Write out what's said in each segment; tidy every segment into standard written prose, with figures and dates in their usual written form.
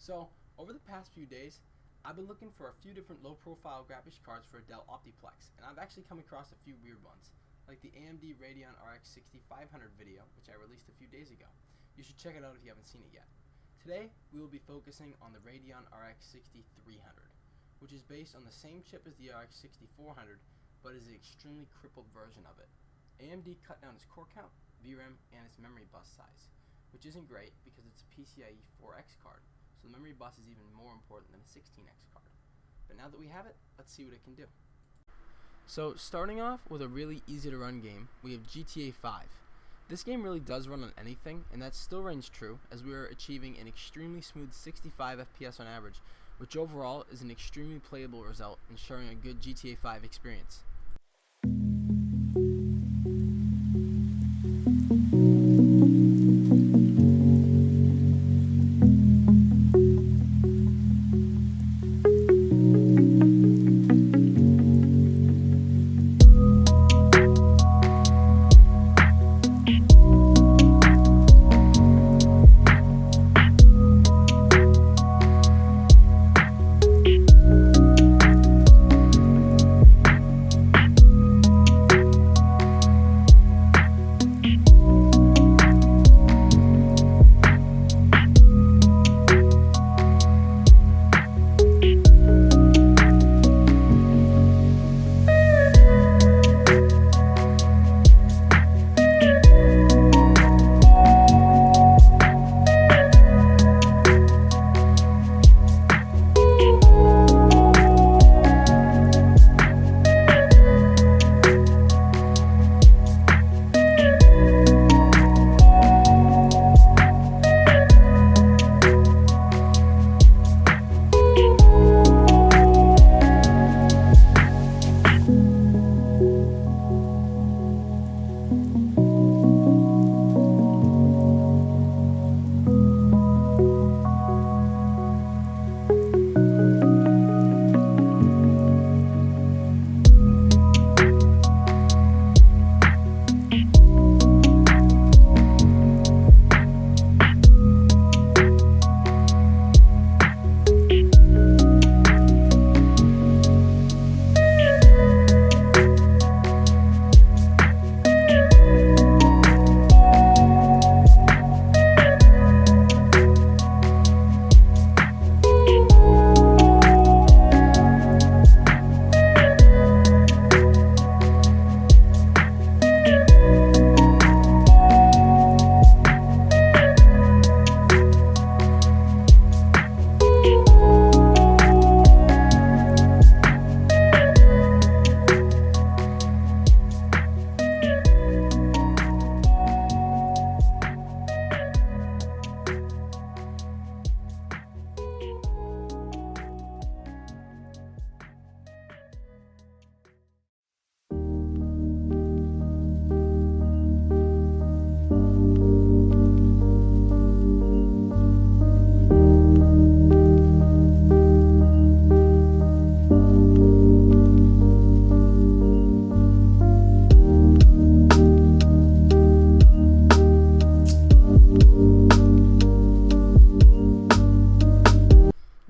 So, over the past few days, I've been looking for a few different low-profile graphics cards for a Dell Optiplex, and I've actually come across a few weird ones, like the AMD Radeon RX 6500 video, which I released a few days ago. You should check it out if you haven't seen it yet. Today, we will be focusing on the Radeon RX 6300, which is based on the same chip as the RX 6400, but is an extremely crippled version of it. AMD cut down its core count, VRAM, and its memory bus size, which isn't great because it's a PCIe 4X card, so the memory bus is even more important than a 16X card. But now that we have it, let's see what it can do. So starting off with a really easy to run game, we have GTA 5. This game really does run on anything, and that still rings true as we are achieving an extremely smooth 65 FPS on average, which overall is an extremely playable result, ensuring a good GTA 5 experience.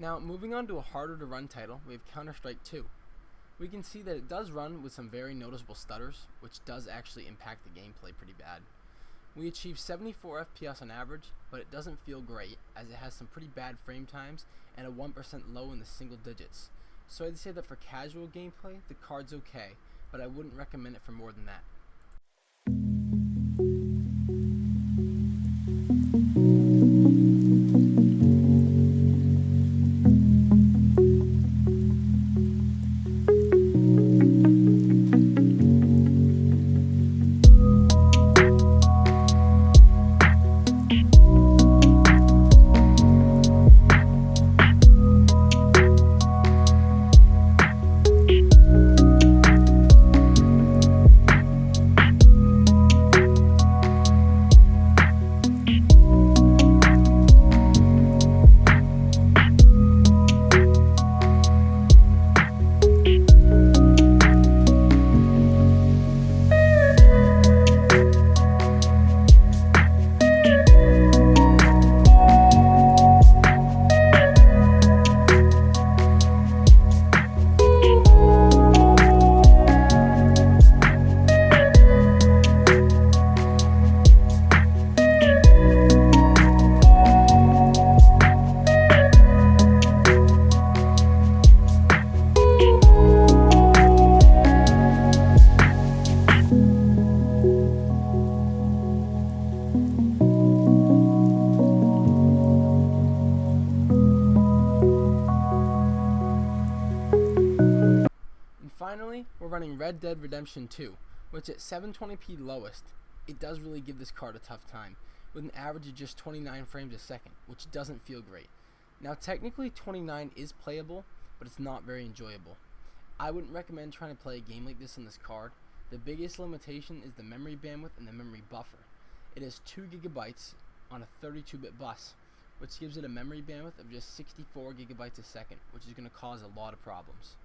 Now, moving on to a harder to run title, we have Counter-Strike 2. We can see that it does run with some very noticeable stutters, which does actually impact the gameplay pretty bad. We achieve 74 FPS on average, but it doesn't feel great as it has some pretty bad frame times and a 1% low in the single digits. So I'd say that for casual gameplay, the card's okay, but I wouldn't recommend it for more than that. we're running Red Dead Redemption 2, which at 720p lowest, it does really give this card a tough time, with an average of just 29 frames a second, which doesn't feel great. Now technically 29 is playable, but it's not very enjoyable. I wouldn't recommend trying to play a game like this on this card. The biggest limitation is the memory bandwidth and the memory buffer. It has 2 GB on a 32-bit bus, which gives it a memory bandwidth of just 64 GB a second, which is going to cause a lot of problems.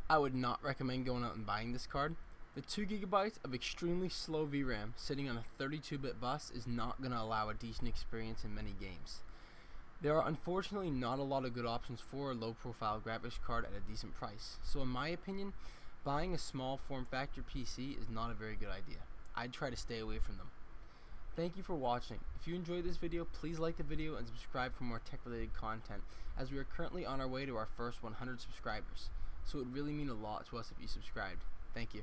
I would not recommend going out and buying this card. The 2GB of extremely slow VRAM sitting on a 32-bit bus is not going to allow a decent experience in many games. There are unfortunately not a lot of good options for a low profile graphics card at a decent price, so in my opinion, buying a small form factor PC is not a very good idea. I'd try to stay away from them. Thank you for watching. If you enjoyed this video, please like the video and subscribe for more tech related content, as we are currently on our way to our first 100 subscribers, so it would really mean a lot to us if you subscribed. Thank you.